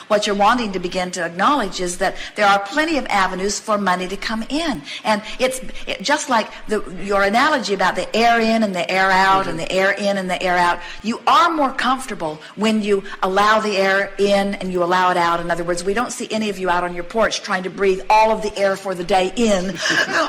What you're wanting to begin to acknowledge is that there are plenty of avenues for money to come in. And it's just like your analogy about the air in and the air out and the air in and the air out. You are more comfortable when you allow the air in and you allow it out. In other words, we don't see any of you out on your porch trying to breathe all of the air for the day in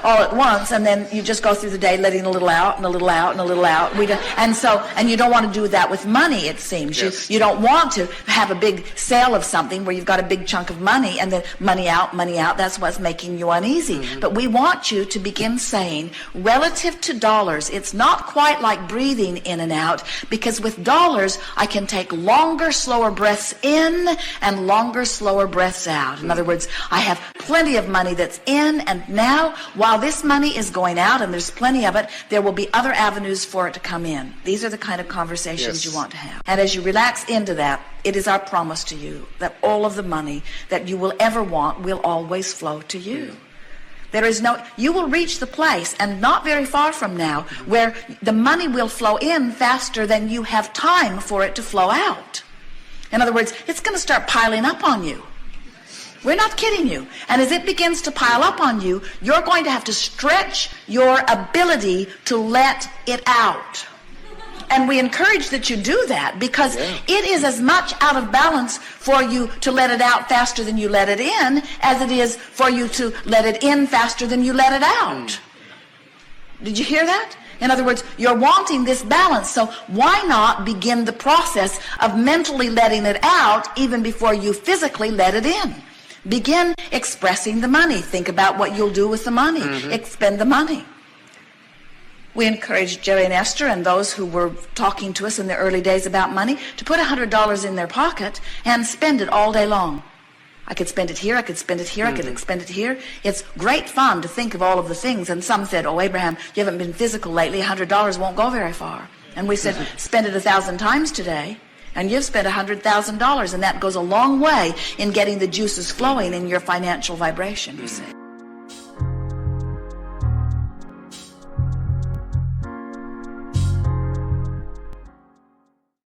all at once, and then you just go through the day letting a little out and a little out and a little out. And you don't want to do that with money, it seems. Yes. You don't want to have a big sale of something where you've got a big chunk of money and then money out. That's what's making you uneasy. But we want you to begin saying, relative to dollars, it's not quite like breathing in and out, because with dollars I can take longer, slower breaths in and longer, slower breaths out. In other words, I have plenty of money that's in, and now while this money is going out and there's plenty of it, there will be other avenues for it to come in. These are the kind of conversations you want to have. And as you relax into that, it is our promise to you that all of the money that you will ever want will always flow to you. You will reach the place, and not very far from now, where the money will flow in faster than you have time for it to flow out. In other words, it's going to start piling up on you. We're not kidding you. And as it begins to pile up on you, you're going to have to stretch your ability to let it out. And we encourage that you do that, because it is as much out of balance for you to let it out faster than you let it in as it is for you to let it in faster than you let it out. Did you hear that? In other words, you're wanting this balance, so why not begin the process of mentally letting it out even before you physically let it in? Begin expressing the money. Think about what you'll do with the money. Expend the money. We encouraged Jerry and Esther and those who were talking to us in the early days about money to put $100 in their pocket and spend it all day long. I could spend it here, I could spend it here, I could spend it here. It's great fun to think of all of the things. And some said, oh, Abraham, you haven't been physical lately. $100 won't go very far. And we said, spend it 1,000 times today, and you've spent $100,000, and that goes a long way in getting the juices flowing in your financial vibration, you see.